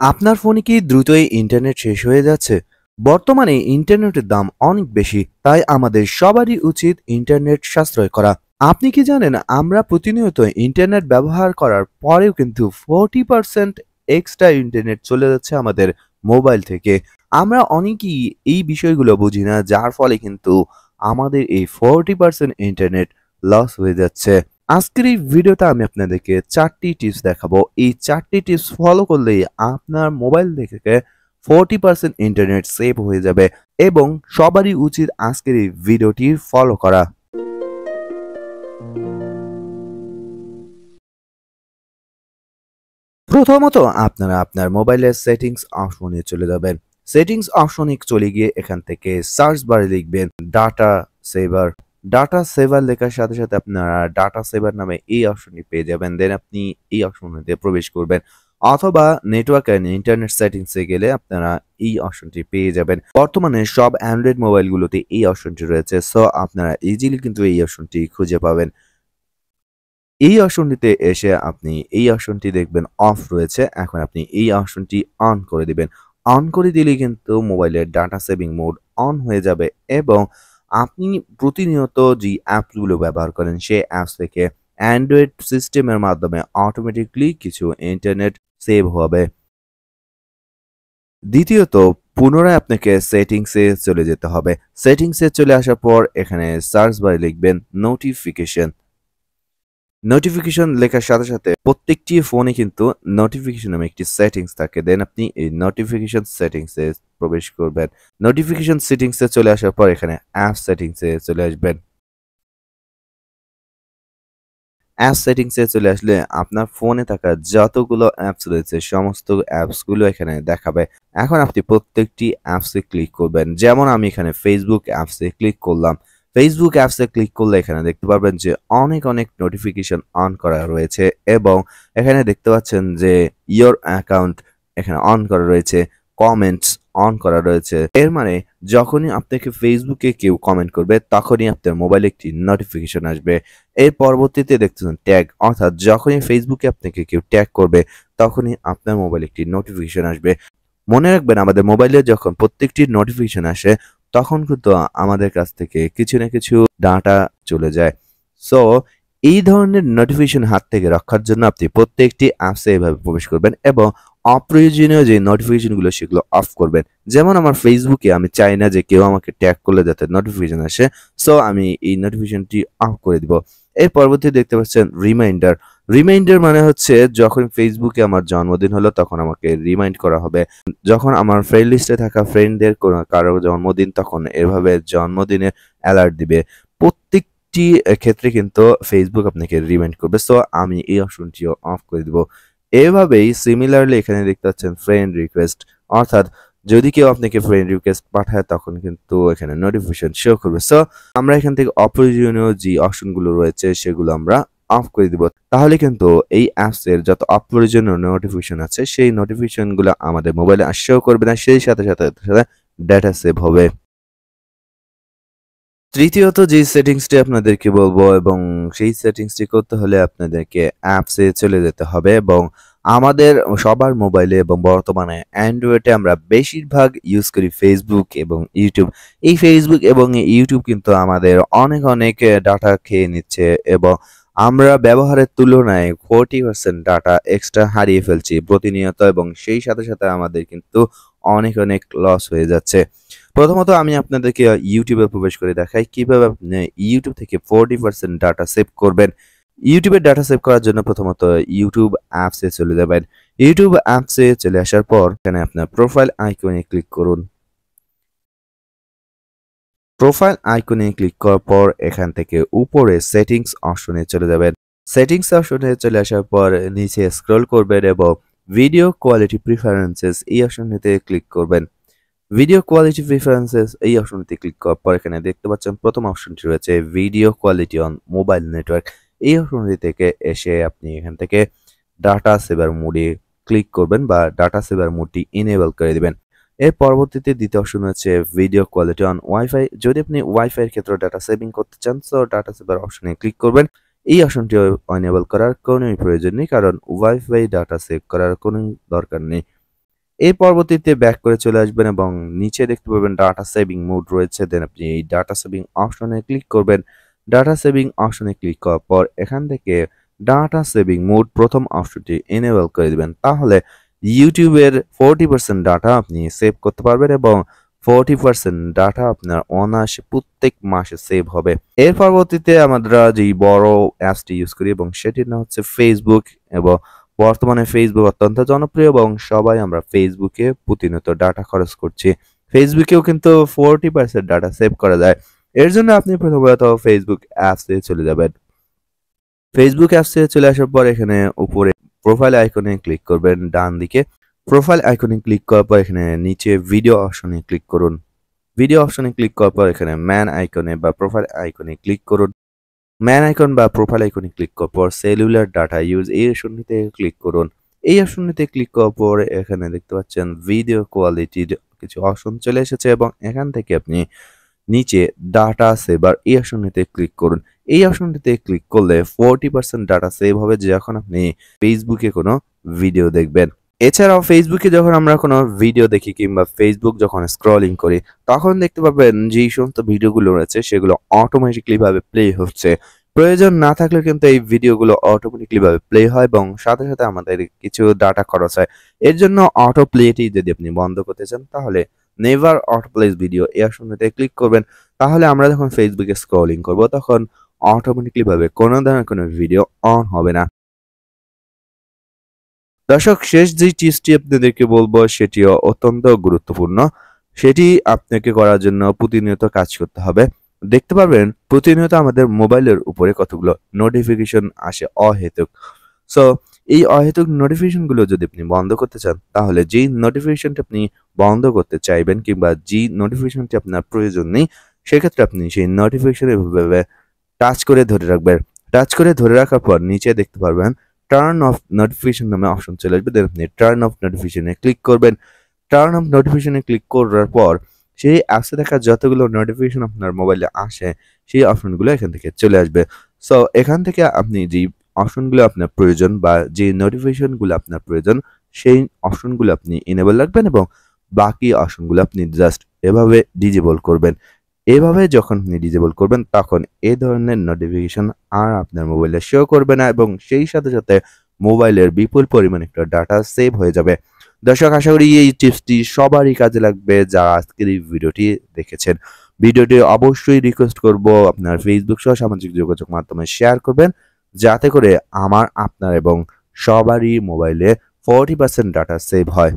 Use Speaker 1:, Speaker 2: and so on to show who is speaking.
Speaker 1: আপনার ফোনে কি দ্রুতই ইন্টারনেট শেষ হয়ে যাচ্ছে? বর্তমানে ইন্টারনেটের দাম অনেক বেশি, তাই আমাদের সবারই উচিত ইন্টারনেট সাশ্রয় করা। আপনি কি জানেন আমরা প্রতিনিয়ত ইন্টারনেট ব্যবহার করার পরেও কিন্তু 40% এক্সট্রা ইন্টারনেট চলে যাচ্ছে আমাদের মোবাইল থেকে। আমরা অনেকেই এই বিষয়গুলো বুঝি না, যার ফলে কিন্তু আমাদের এই 40% ইন্টারনেট লস হয়ে যাচ্ছে। আজকের এই ভিডিওতে আমি আপনাদেরকে 4টি টিপস দেখাবো। এই 4টি টিপস ফলো করলেই আপনার মোবাইল থেকে 40% ইন্টারনেট সেভ হয়ে যাবে এবং সবারই উচিত আজকের এই ভিডিওটি ফলো করা। প্রথমত আপনারা আপনার মোবাইলের সেটিংস অপশনে চলে যাবেন। সেটিংস অপশনে চলে গিয়ে এখান থেকে সার্চ বারে লিখবেন ডাটা সেভার। ডাটা সেভার লেখার সাথে সাথে আপনারা ডাটা সেভার নামে এই অপশনটি পেয়ে যাবেন। দেন আপনি এই অপশনটিতে প্রবেশ করবেন, অথবা নেটওয়ার্ক এন্ড ইন্টারনেট সেটিংসে গেলে আপনারা এই অপশনটি পেয়ে যাবেন। বর্তমানে সব অ্যান্ড্রয়েড মোবাইলগুলোতে এই অপশনটি রয়েছে, সো আপনারা ইজিলি কিন্তু এই অপশনটি খুঁজে পাবেন। এই অপশনটিতে এসে আপনি এই অপশনটি দেখবেন অফ রয়েছে। এখন আপনি এই অপশনটি অন করে দিবেন। অন করে দিলেই কিন্তু মোবাইলের ডাটা সেভিং মোড অন হয়ে যাবে এবং আপনি প্রতিনিয়ত যে অ্যাপসগুলো ব্যবহার করেন সেই অ্যাপস থেকে অ্যান্ড্রয়েড সিস্টেমের মাধ্যমে অটোমেটিকলি কিছু ইন্টারনেট সেভ হবে। দ্বিতীয়ত, পুনরায় আপনাকে সেটিংসে চলে যেতে হবে। সেটিংসে চলে আসার পর এখানে সার্চ বারে লিখবেন নোটিফিকেশন। নোটিফিকেশন লেখার সাথে সাথে প্রত্যেকটি ফোনে কিন্তু নোটিফিকেশন নামে একটি সেটিংস থাকে। দেন আপনি এই নোটিফিকেশন সেটিংসে প্রবেশ করবেন। নোটিফিকেশন সেটিংসে চলে আসার পর এখানে অ্যাপ সেটিংসে চলে আসবেন। অ্যাপ সেটিংসে চলে আসলে আপনার ফোনে থাকা যতগুলো অ্যাপস রয়েছে সমস্ত অ্যাপসগুলো এখানে দেখাবে। এখন আপনি প্রত্যেকটি অ্যাপসে ক্লিক করবেন। যেমন আমি এখানে ফেসবুক অ্যাপসে ক্লিক করলাম। ফেসবুক অ্যাপসে ক্লিক করলে এখানে দেখতে পারবেন যে অনেক নোটিফিকেশন অন করা রয়েছে এবং এখানে দেখতে পাচ্ছেন যে ইওর অ্যাকাউন্ট এখানে অন করা রয়েছে, কমেন্টস অন করা রয়েছে। এর মানে যখনই আপনাকে ফেসবুকে কেউ কমেন্ট করবে তখনই আপনার মোবাইলে একটি নোটিফিকেশন আসবে। এর পরবর্তীতে দেখতেছেন ট্যাগ, অর্থাৎ যখনই ফেসবুকে আপনাকে কেউ ট্যাগ করবে তখনই আপনার মোবাইলে একটি নোটিফিকেশন আসবে। মনে রাখবেন আমাদের মোবাইলে যখন প্রত্যেকটি নোটিফিকেশন আসে তখন কিন্তু আমাদের কাছ থেকে কিছু না কিছু ডাটা চলে যায়। সো এই ধরনের নোটিফিকেশন হাত থেকে রক্ষার জন্য আপনি প্রত্যেকটি অ্যাপসে এভাবে প্রবেশ করবেন এবং অপ্রয়োজনীয় যে নোটিফিকেশনগুলো সেগুলো অফ করবেন। যেমন আমার ফেসবুকে আমি চাই না যে কেউ আমাকে ট্যাগ করলে যাতে নোটিফিকেশন আসে, সো আমি এই নোটিফিকেশনটি অফ করে দিব। এর পরবর্তী দেখতে পাচ্ছেন রিমাইন্ডার। রিমাইন্ডার মানে হচ্ছে যখন ফেসবুকে আমার জন্মদিন হলো তখন আমাকে রিমাইন্ড করা হবে। যখন আমার ফ্রেন্ড লিস্টে থাকা ফ্রেন্ডদের কোনো কারো জন্মদিন তখন এভাবে জন্মদিনের অ্যালার্ট দিবে। প্রত্যেকটি ক্ষেত্রে কিন্তু ফেসবুক আপনাকে রিমাইন্ড করবে। সো আমি এই অপশনটিও অফ করে দিব। এভাবেই সিমিলারলি এখানে দেখতে পাচ্ছেন ফ্রেন্ড রিকোয়েস্ট, অর্থাৎ যদি কেউ আপনাকে ফ্রেন্ড রিকোয়েস্ট পাঠায় তখন কিন্তু এখানে নোটিফিকেশন শো করবে। সো আমরা এখান থেকে অপ্রয়োজনীয় যে অপশনগুলো রয়েছে সেগুলো আমরা অফ করে দিব। তাহলে কিন্তু এই অ্যাপস এর যত অপ্রয়োজনীয় নোটিফিকেশন আছে সেই নোটিফিকেশন গুলো আমাদের মোবাইলে শো করবে না, সেই সাথে ডাটা সেভ হবে। তৃতীয়ত যে সেটিংসটি আপনাদেরকে বলবো এবং সেই সেটিংসটি করতে হলে আপনাদেরকে অ্যাপসে চলে যেতে হবে এবং আমাদের সবার মোবাইলে এবং বর্তমানে অ্যান্ড্রয়েডে আমরা বেশিরভাগ ইউজ করি ফেসবুক এবং ইউটিউব। এই ফেসবুক এবং ইউটিউব কিন্তু আমাদের অনেক ডাটা খেয়ে নিচ্ছে এবং আমরা ব্যবহারের তুলনায় 40% ডাটা এক্সট্রা হারিয়ে ফেলছি প্রতিনিয়ত এবং সেই সাথে আমাদের কিন্তু অনেক লস হয়ে যাচ্ছে। প্রথমত আমি আপনাদেরকে ইউটিউবে প্রবেশ করে দেখাই কিভাবে আপনি ইউটিউব থেকে 40% ডাটা সেভ করবেন। ইউটিউবের ডাটা সেভ করার জন্য প্রথমত ইউটিউব অ্যাপসে চলে যাবেন। ইউটিউব অ্যাপসে চলে আসার পর এখানে আপনার প্রোফাইল আইকনে ক্লিক করুন। প্রোফাইল আইকনে ক্লিক করার পর এখান থেকে উপরে সেটিংস অপশনে চলে যাবেন। সেটিংস অপশনে চলে আসার পর নিচে স্ক্রল করবেন এবং ভিডিও কোয়ালিটি প্রিফারেন্সেস এই অপশনটিতে ক্লিক করবেন। ভিডিও কোয়ালিটি প্রিফারেন্সেস এই অপশনটি ক্লিক করার পর এখানে দেখতে পাচ্ছেন প্রথম অপশনটি রয়েছে video quality on mobile network. এই অপশনটি থেকে এসে আপনি এখান থেকে ডাটা সেভার মোডে ক্লিক করবেন বা ডাটা সেভার মোডটি ইনেবল করে দিবেন। এর পরবর্তীতে দ্বিতীয় অপশন হচ্ছে ভিডিও কোয়ালিটি অন ওয়াইফাই। যদি আপনি ওয়াইফাই এর ক্ষেত্রে ডাটা সেভিং করতে চান সো ডাটা সেভার অপশনে ক্লিক করবেন। এই অপশনটি এনেবল করার কোনো প্রয়োজন নেই, কারণ ওয়াইফাই ডাটা সেভ করার কোনো দরকার নেই। এই পরবর্তীতে ব্যাক করে চলে আসবেন এবং নিচে দেখতে পাবেন ডাটা সেভিং মোড রয়েছে। দেন আপনি এই ডাটা সেভিং অপশনে ক্লিক করবেন। ডাটা সেভিং অপশনে ক্লিক করার পর এখান থেকে ডাটা সেভিং মোড প্রথম অপশনটি এনেবল করে দিবেন। তাহলে ইউটিউবের 40% ডাটা আপনি সেভ করতে পারবেন এবং 40% ডাটা আপনার অনায়াসে প্রত্যেক মাসে সেভ হবে। এর পরবর্তীতে আমরা যেই বড় অ্যাপসটি ইউজ করি এবং সেটির নাম হচ্ছে ফেসবুক এবং বর্তমানে ফেসবুক অত্যন্ত জনপ্রিয় এবং সবাই আমরা ফেসবুকে প্রতিনিয়ত ডাটা খরচ করছি। ফেসবুকেও কিন্তু 40% ডাটা সেভ করা যায়। এর জন্য আপনি প্রথমত ফেসবুক অ্যাপসে চলে যাবেন। ফেসবুক অ্যাপসে চলে আসার পর এখানে উপরে প্রোফাইল আইকনে ক্লিক করবেন ডান দিকে। প্রোফাইল আইকনে ক্লিক করার পর এখানে নিচে ভিডিও অপশনে ক্লিক করুন। ভিডিও অপশনে ক্লিক করার পর এখানে ম্যান আইকনে বা প্রোফাইল আইকনে ক্লিক করুন। ম্যান আইকন বা প্রোফাইল আইকনে ক্লিক করার পর সেলুলার ডাটা ইউজ এই অপশনটিতে ক্লিক করুন। এই অপশনটিতে ক্লিক করার পর এখানে দেখতে পাচ্ছেন ভিডিও কোয়ালিটির কিছু অপশন চলে এসেছে এবং এখান থেকে আপনি নিচে ডাটা সেভার এই অপশনটিতে ক্লিক করুন। এই অপশনটিতে ক্লিক করলে 40% ডাটা সেভ হবে যখন আপনি ফেসবুকে কোনো ভিডিও দেখবেন। এছাড়াও ফেসবুকে যখন আমরা কোনো ভিডিও দেখি কিংবা ফেসবুক যখন স্ক্রলিং করি তখন দেখতে পাবেন যেই সমস্ত ভিডিওগুলো রয়েছে সেগুলো অটোমেটিকলি ভাবে প্লে হচ্ছে। প্রয়োজন না থাকলে কিন্তু এই ভিডিওগুলো অটোমেটিকলি ভাবে প্লে হয় এবং সাথে সাথে আমাদের কিছু ডাটা খরচ হয়। এর জন্য অটো প্লেটি যদি আপনি বন্ধ করতে চান তাহলে নেভার অটো প্লেস ভিডিও এই অপশনটিতে ক্লিক করবেন। তাহলে আমরা যখন ফেসবুকে স্ক্রলিং করব তখন অটোমেটিকলি ভাবে কোনো ধরনের কোনো ভিডিও অন হবে না। দর্শক শেষ যে টিপসটি আপনাদেরকে বলবো সেটিও অত্যন্ত গুরুত্বপূর্ণ। সেটি আপনাকে করার জন্য প্রতিনিয়ত কাজ করতে হবে। দেখতে পারবেন প্রতিনিয়ত আমাদের মোবাইলের উপরে কতগুলো নোটিফিকেশন আসে অহেতুক। সো এই অহেতুক নোটিফিকেশন গুলো যদি আপনি বন্ধ করতে চান তাহলে যেই নোটিফিকেশনটি আপনি বন্ধ করতে চাইবেন কিংবা যেই নোটিফিকেশনটি আপনার প্রয়োজন নেই সেক্ষেত্রে আপনি সেই নোটিফিকেশন এভাবে টাচ করে ধরে রাখবেন। টাচ করে ধরে রাখার পর নিচে দেখতে পারবেন টার্ন অফ নোটিফিকেশন নামে অপশন চলে আসবে। দেন আপনি টার্ন অফ নোটিফিকেশনে ক্লিক করবেন। টার্ন অফ নোটিফিকেশনে ক্লিক করার পর সেই অ্যাপসে থাকা যতগুলো নোটিফিকেশন আপনার মোবাইলে আসে সেই অপশনগুলো এখান থেকে চলে আসবে। সো এখান থেকে আপনি যেই অপশনগুলো আপনার প্রয়োজন বা যে নোটিফিকেশনগুলো আপনার প্রয়োজন সেই অপশনগুলো আপনি এনেবল রাখবেন এবং বাকি অপশনগুলো আপনি জাস্ট এভাবে ডিজেবল করবেন। এভাবে যখন আপনি ডিজেবল করবেন তখন এই ধরনের নোটিফিকেশন আর আপনার মোবাইলে শো করবে না এবং সেই সাথে সাথে মোবাইলের বিপুল পরিমাণে একটা ডাটা সেভ হয়ে যাবে। দর্শক আশা করি এই টিপসটি সবারই কাজে লাগবে যারা আজকের এই ভিডিওটি দেখেছেন। ভিডিওটি অবশ্যই রিকোয়েস্ট করব আপনার ফেসবুক সহ সামাজিক যোগাযোগ মাধ্যমে শেয়ার করবেন যাতে করে আমার আপনার এবং সবারই মোবাইলে 40% ডাটা সেভ হয়।